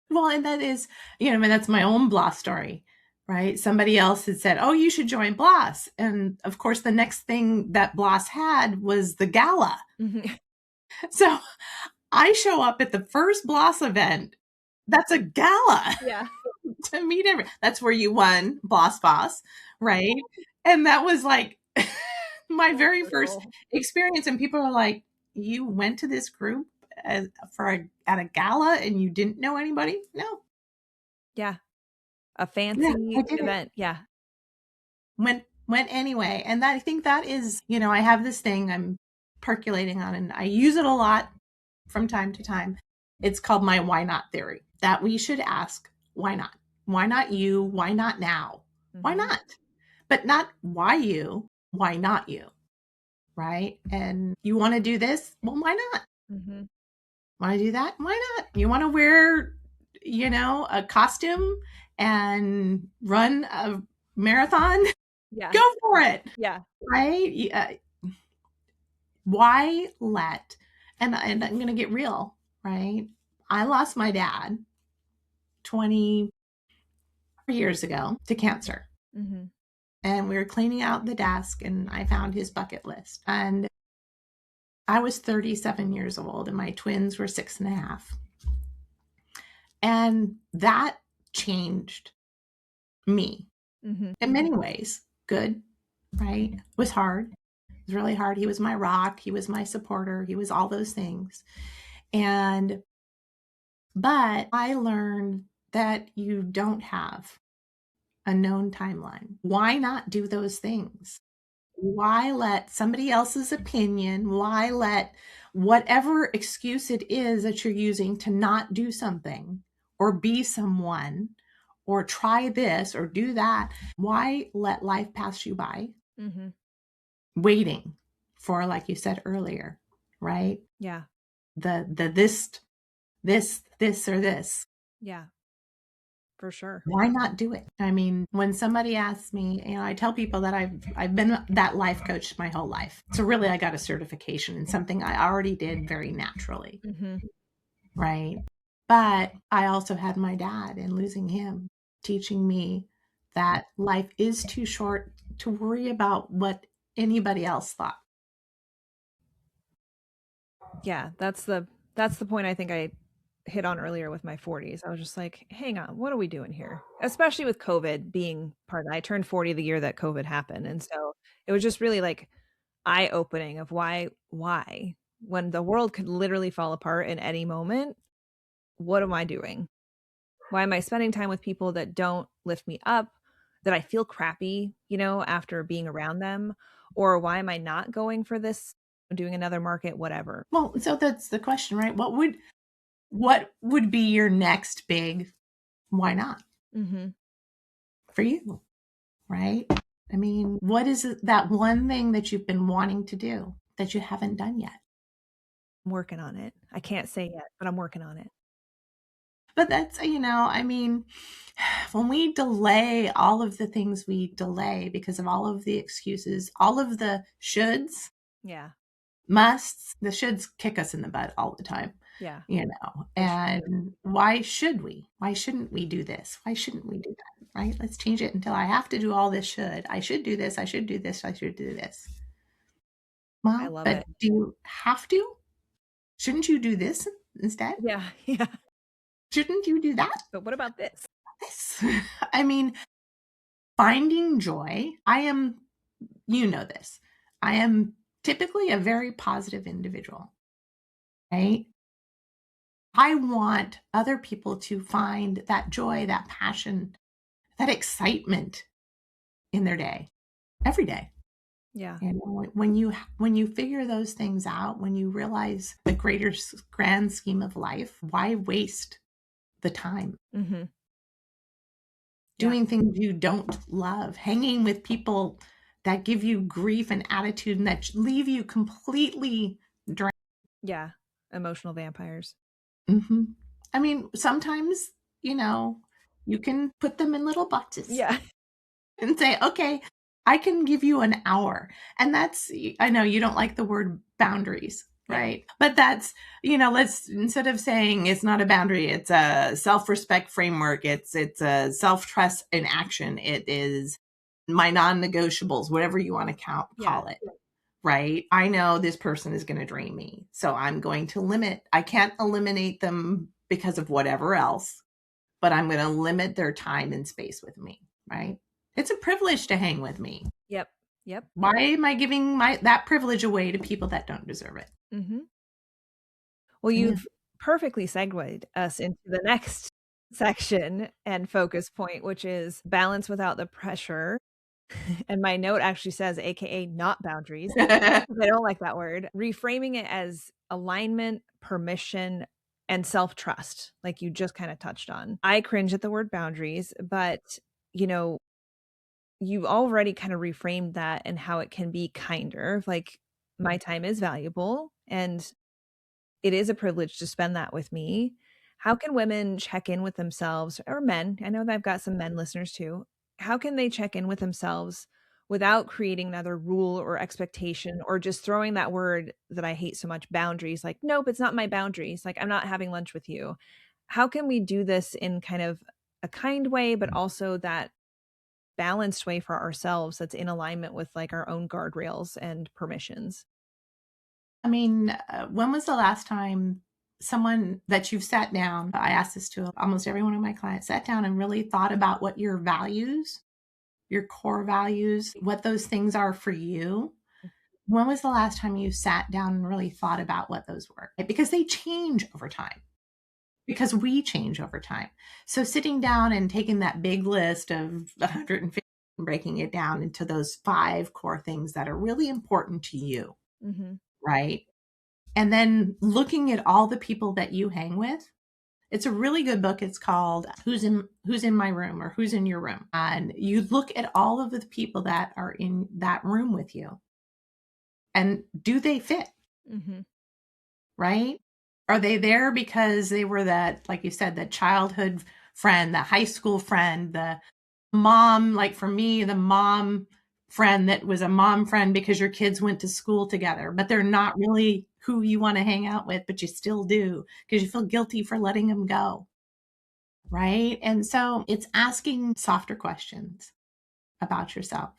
Well, and that is, I mean, that's my own Bloss story, right? Somebody else had said, oh, you should join Bloss. And of course, the next thing that Bloss had was the gala. Mhm. So I show up at the first Bloss event. That's a gala Yeah. to meet everyone. That's where you won Bloss Boss, right? And that was like my very first experience. And people are like, you went to this group at a gala and you didn't know anybody? No. Yeah. A Yeah, I fancy did it. event. Yeah. Went anyway. And I think that is, I have this thing I'm percolating on and I use it a lot from time to time. It's called my why not theory, that we should ask, why not? Why not you? Why not now? Why Mhm. not? But not why you, why not you? Right? And you want to do this? Well, why not? Mhm. Want to do that? Why not? You want to wear, a costume and run a marathon? Yeah. Go for it. Yeah. Right? Why let, and I'm going to get real, right? I lost my dad 20 years ago to cancer. Mhm. And we were cleaning out the desk and I found his bucket list. And I was 37 years old and my twins were 6.5. And that changed me Mhm. in many ways. Good, right? It was hard. It was really hard. He was my rock. He was my supporter. He was all those things. But I learned that you don't have a known timeline. Why not do those things? Why let somebody else's opinion, why let whatever excuse it is that you're using to not do something or be someone or try this or do that, why let life pass you by Mhm. waiting for, like you said earlier, right? Yeah. The this or this. Yeah. For sure. Why not do it? I mean, when somebody asks me, I tell people that I've been that life coach my whole life. So really I got a certification in something I already did very naturally, Mhm. right? But I also had my dad, and losing him teaching me that life is too short to worry about what anybody else thought. Yeah, that's the point I think I hit on earlier with my 40s. I was just like, hang on, what are we doing here? Especially with COVID being part of, I turned 40 the year that COVID happened. And so it was just really like eye-opening of why when the world could literally fall apart in any moment, what am I doing? Why am I spending time with people that don't lift me up, that I feel crappy, after being around them? Or why am I not going for this, doing another market, whatever? Well, so that's the question, right? What would be your next big why not Mhm. for you? Right? I mean, what is that one thing that you've been wanting to do that you haven't done yet? I'm working on it. I can't say yet, but I'm working on it. But that's, I mean, when we delay all of the things we delay because of all of the excuses, all of the shoulds, Yeah. musts, the shoulds kick us in the butt all the time, Yeah. They sure do. and why should we? Why shouldn't we do this? Why shouldn't we do that? Right? Let's change it until I have to do all this should. I should do this. I should do this. I should do this. I Well, love but it. do you have to? Shouldn't you do this instead? Yeah, yeah. Shouldn't you do that? But what about this? This. I mean, finding joy, you know this, I am typically a very positive individual, right? I want other people to find that joy, that passion, that excitement in their day, every day. Yeah. You know, when you figure those things out, when you realize the greater grand scheme of life, why waste the time Mhm. Yeah. doing things you don't love, hanging with people that give you grief and attitude and that leave you completely drained? Yeah. Emotional vampires. Hmm. I mean, sometimes, you know, you can put them in little boxes Yeah. and say, okay, I can give you an hour. And that's, I know you don't like the word boundaries, Yeah. right? But that's, let's, instead of saying it's not a boundary, it's a self-respect framework. It's a self-trust in action. It is my non-negotiables, whatever you want to Yeah. call it. Right? I know this person is going to drain me. So I'm going to I can't eliminate them because of whatever else, but I'm going to limit their time and space with me, right? It's a privilege to hang with me. Yep. Yep. Why am I giving that privilege away to people that don't deserve it? Mhm. Well, Yeah. you've perfectly segued us into the next section and focus point, which is balance without the pressure. And my note actually says, AKA not boundaries. I don't like that word. Reframing it as alignment, permission, and self trust, like you just kind of touched on. I cringe at the word boundaries, but you know, you've already kind of reframed that and how it can be kinder. Like, my time is valuable and it is a privilege to spend that with me. How can women check in with themselves, or men? I know that I've got some men listeners too. How can they check in with themselves without creating another rule or expectation or just throwing that word that I hate so much, boundaries, like, nope, it's not my boundaries. Like, I'm not having lunch with you. How can we do this in kind of a kind way, but also that balanced way for ourselves that's in alignment with like our own guardrails and permissions? I mean, when was the last time someone that you've sat down, I asked this to almost every one of my clients, sat down and really thought about what your values, your core values, what those things are for you? When was the last time you sat down and really thought about what those were? Because they change over time, because we change over time. So sitting down and taking that big list of 150 and breaking it down into those 5 core things that are really important to you, Mhm. right? And then looking at all the people that you hang with. It's a really good book. It's called Who's in My Room, or Who's in Your Room. And you look at all of the people that are in that room with you, and do they fit? Mhm. Right? Are they there because they were that, like you said, the childhood friend, the high school friend, the mom, like for me, the mom friend that was a mom friend because your kids went to school together, but they're not really who you want to hang out with, but you still do because you feel guilty for letting them go. Right? And so it's asking softer questions about yourself.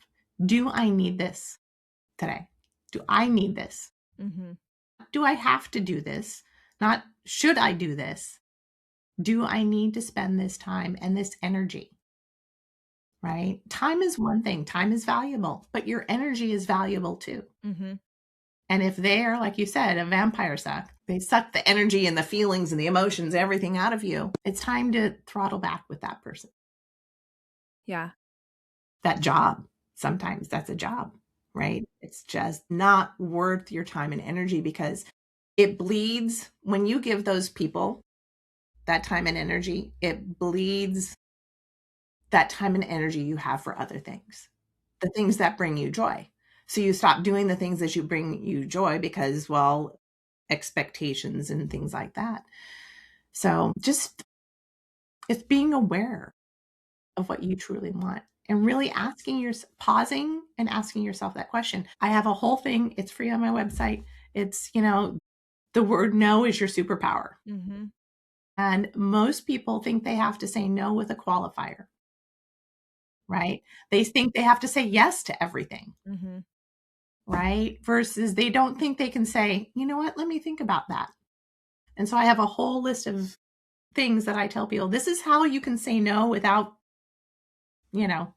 Do I need this today? Do I need this? Mhm. Do I have to do this? Not should I do this? Do I need to spend this time and this energy? Right? Time is one thing, time is valuable, but your energy is valuable too. Mhm. And if they are, like you said, a vampire suck, they suck the energy and the feelings and the emotions, everything out of you, it's time to throttle back with that person. Yeah. That job, sometimes that's a job, right? It's just not worth your time and energy because it bleeds when you give those people that time and energy, it bleeds that time and energy you have for other things, the things that bring you joy. So you stop doing the things that you bring you joy because, well, expectations and things like that. So just it's being aware of what you truly want and really asking pausing and asking yourself that question. I have a whole thing, it's free on my website. It's, the word no is your superpower. Mhm. And most people think they have to say no with a qualifier, right? They think they have to say yes to everything. Mhm. right? Versus they don't think they can say, you know what, let me think about that. And so I have a whole list of things that I tell people, this is how you can say no without,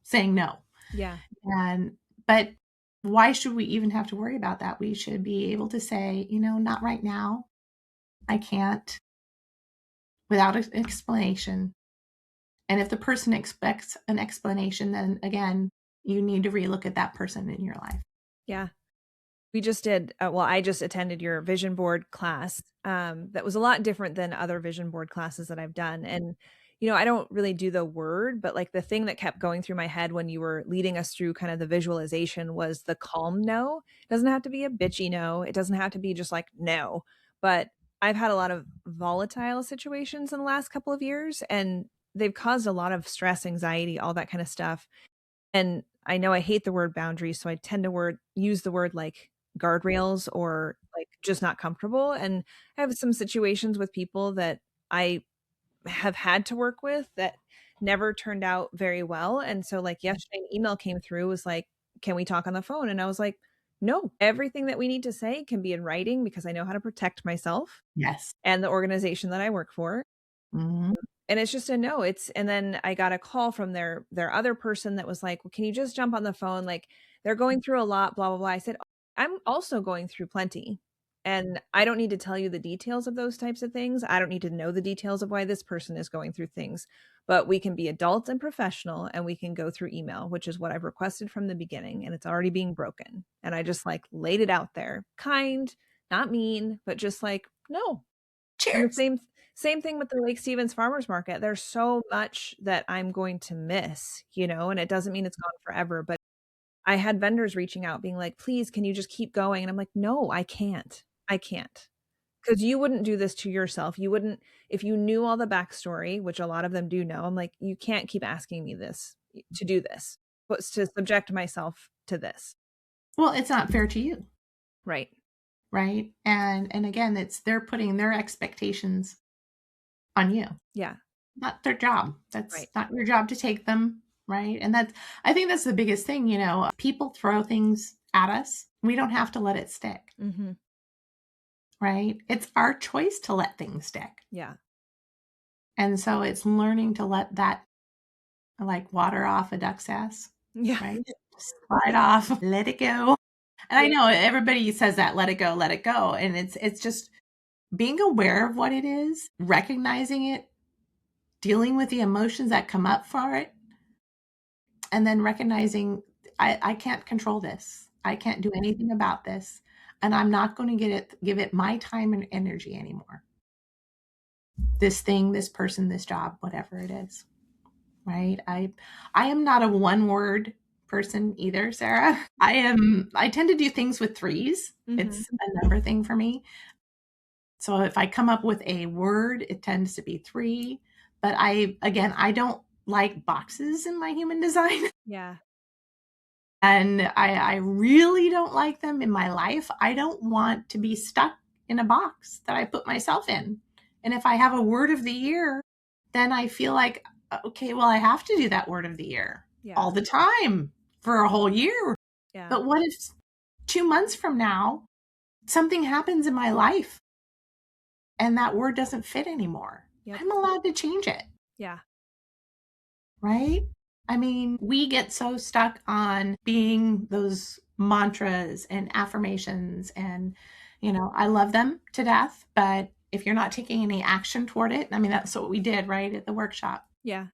saying no. Yeah. And, but why should we even have to worry about that? We should be able to say, not right now. I can't, without an explanation. And if the person expects an explanation, then again, you need to relook at that person in your life. Yeah. We just did, I just attended your vision board class. That was a lot different than other vision board classes that I've done. And, I don't really do the word, but like the thing that kept going through my head when you were leading us through kind of the visualization was the calm no. It doesn't have to be a bitchy no. It doesn't have to be just like no. But I've had a lot of volatile situations in the last couple of years, and they've caused a lot of stress, anxiety, all that kind of stuff. And I know I hate the word boundaries, so I tend to use the word like guardrails or like just not comfortable. And I have some situations with people that I have had to work with that never turned out very well. And so like yesterday an email came through, was like, can we talk on the phone? And I was like, no, everything that we need to say can be in writing because I know how to protect myself Yes. and the organization that I work for. Mm-hmm. And it's just a no. And then I got a call from their other person that was like, well, can you just jump on the phone? Like they're going through a lot, blah, blah, blah. I said, I'm also going through plenty. And I don't need to tell you the details of those types of things. I don't need to know the details of why this person is going through things, but we can be adults and professional and we can go through email, which is what I've requested from the beginning. And it's already being broken. And I just like laid it out there, kind, not mean, but just like, no. And the Cheers. same thing with the Lake Stevens Farmers Market. There's so much that I'm going to miss, and it doesn't mean it's gone forever, but I had vendors reaching out being like, "Please, can you just keep going?" And I'm like, "No, I can't. I can't. Because you wouldn't do this to yourself. You wouldn't if you knew all the backstory, which a lot of them do know. I'm like, you can't keep asking me this to do this, but to subject myself to this." Well, it's not fair to you. Right. Right. And again, they're putting their expectations on you. Yeah. Not their job. That's Right. not your job to take them. Right. And I think that's the biggest thing, people throw things at us. We don't have to let it stick. Mm-hmm. Right. It's our choice to let things stick. Yeah. And so it's learning to let that like water off a duck's ass. Yeah. Right. Just slide off, let it go. And I know everybody says that, let it go, let it go. And it's just being aware of what it is, recognizing it, dealing with the emotions that come up for it, and then recognizing I can't control this. I can't do anything about this. And I'm not going to give it my time and energy anymore. This thing, this person, this job, whatever it is. Right? I am not a one word person either, Sarah. I tend to do things with threes. Mm-hmm. It's a number thing for me. So if I come up with a word, it tends to be 3. But I don't like boxes in my human design. Yeah. And I really don't like them in my life. I don't want to be stuck in a box that I put myself in. And if I have a word of the year, then I feel like, okay, well, I have to do that word of the year all the time for a whole year. Yeah. But what if 2 months from now, something happens in my life and that word doesn't fit anymore? Yep. I'm allowed to change it. Yeah. Right? I mean, we get so stuck on being those mantras and affirmations and, I love them to death, but if you're not taking any action toward it, I mean, that's what we did, right, at the workshop. Yeah.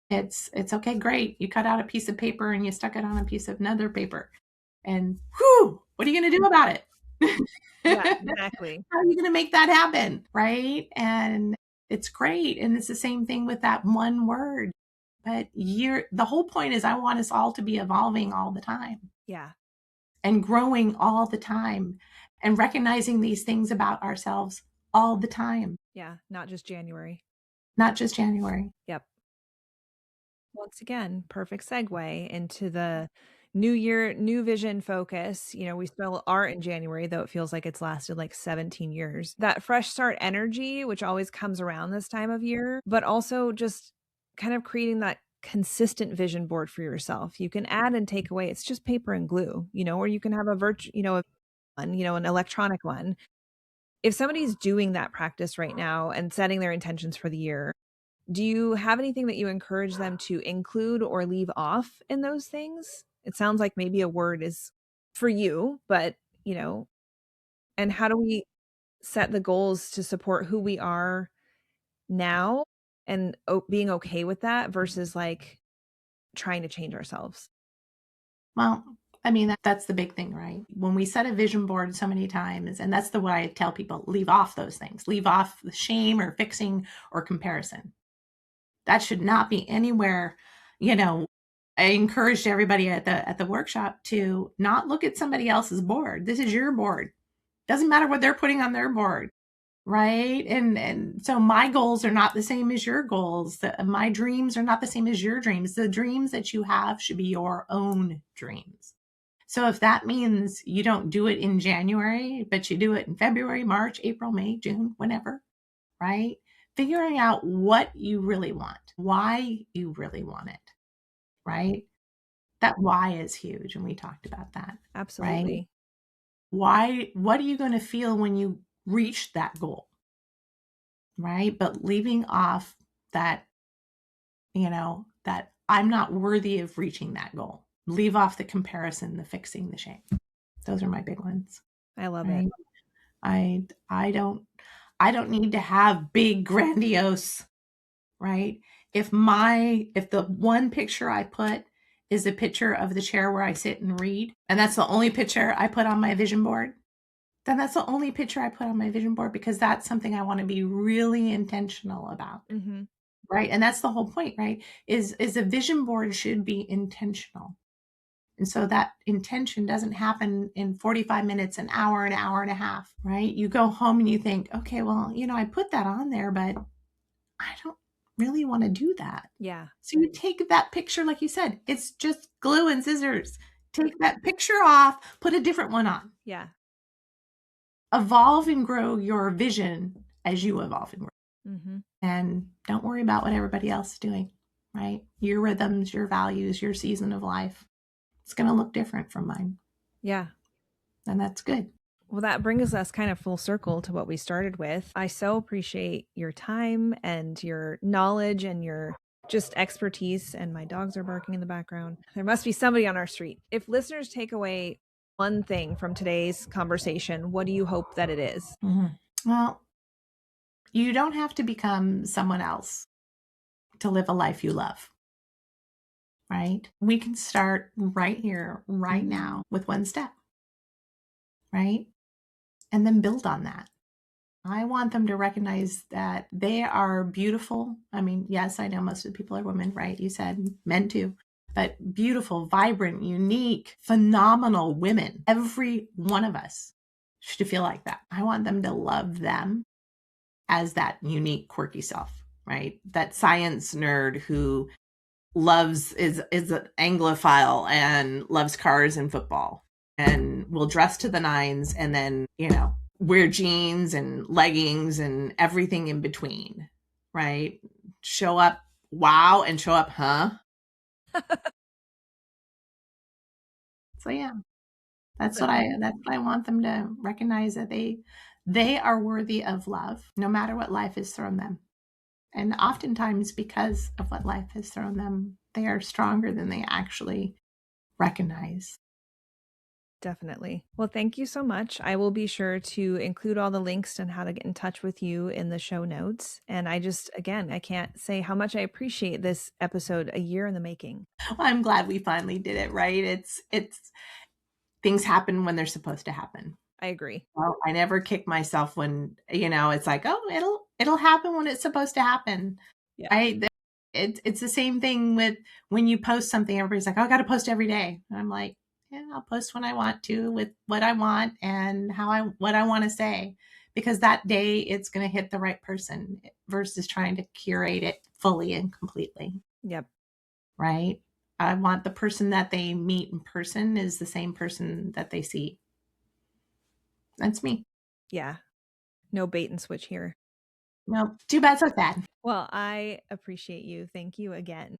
It's okay, great. You cut out a piece of paper and you stuck it on a piece of another paper. And whew, what are you going to do about it? Yeah, exactly. How are you going to make that happen? Right? And it's great. And it's the same thing with that one word. But the whole point is I want us all to be evolving all the time. Yeah. And growing all the time and recognizing these things about ourselves all the time. Yeah. Not just January. Not just January. Yep. Once again, perfect segue into the new year, new vision focus. We still are in January, though it feels like it's lasted like 17 years. That fresh start energy, which always comes around this time of year, but also just kind of creating that consistent vision board for yourself. You can add and take away. It's just paper and glue, or you can have a an electronic one. If somebody's doing that practice right now and setting their intentions for the year, do you have anything that you encourage them to include or leave off in those things? It sounds like maybe a word is for you, but, and how do we set the goals to support who we are now and being okay with that versus like trying to change ourselves? Well, I mean, that's the big thing, right? When we set a vision board so many times, and that's the way I tell people, leave off those things, leave off the shame or fixing or comparison. That should not be anywhere. I encouraged everybody at the workshop to not look at somebody else's board. This is your board. Doesn't matter what they're putting on their board, right? And so my goals are not the same as your goals. My dreams are not the same as your dreams. The dreams that you have should be your own dreams. So if that means you don't do it in January, but you do it in February, March, April, May, June, whenever, right? Figuring out what you really want, why you really want it, right? That why is huge. And we talked about that. Absolutely. Right? What are you going to feel when you reach that goal? Right? But leaving off that, that I'm not worthy of reaching that goal. Leave off the comparison, the fixing, the shame. Those are my big ones. I love Right? it. I don't need to have big grandiose, right? If the one picture I put is a picture of the chair where I sit and read, and that's the only picture I put on my vision board, then that's the only picture I put on my vision board because that's something I want to be really intentional about. Mm-hmm. Right? And that's the whole point, right? Is a vision board should be intentional. And so that intention doesn't happen in 45 minutes, an hour and a half, right? You go home and you think, okay, well, I put that on there, but I don't really want to do that. Yeah. So you take that picture, like you said, it's just glue and scissors. Take that picture off, put a different one on. Yeah. Evolve and grow your vision as you evolve and grow. Mm-hmm. And don't worry about what everybody else is doing, right? Your rhythms, your values, your season of life. It's going to look different from mine. Yeah. And that's good. Well, that brings us kind of full circle to what we started with. I so appreciate your time and your knowledge and your just expertise. And my dogs are barking in the background. There must be somebody on our street. If listeners take away one thing from today's conversation, what do you hope that it is? Mm-hmm. Well, you don't have to become someone else to live a life you love, right? We can start right here, right now, with one step, right? And then build on that. I want them to recognize that they are beautiful. I mean, yes, I know most of the people are women, right? You said men too, but beautiful, vibrant, unique, phenomenal women. Every one of us should feel like that. I want them to love them as that unique, quirky self, right? That science nerd who is an Anglophile and loves cars and football and will dress to the nines and then, wear jeans and leggings and everything in between, right? Show up, wow, and show up, huh? So yeah, that's what I want them to recognize, that they are worthy of love, no matter what life has thrown them. And oftentimes, because of what life has thrown them, they are stronger than they actually recognize. Definitely. Well, thank you so much. I will be sure to include all the links and how to get in touch with you in the show notes. And I can't say how much I appreciate this episode, a year in the making. Well, I'm glad we finally did it, right? It's things happen when they're supposed to happen. I agree. Well, I never kick myself when, it's like, oh, it'll happen when it's supposed to happen. Yeah. Right? It's the same thing with when you post something, everybody's like, oh, I got to post every day. And I'm like, yeah, I'll post when I want to, with what I want and what I want to say, because that day it's going to hit the right person versus trying to curate it fully and completely. Yep. Right? I want the person that they meet in person is the same person that they see. That's me. Yeah. No bait and switch here. No, too bad, so sad. Well, I appreciate you. Thank you again.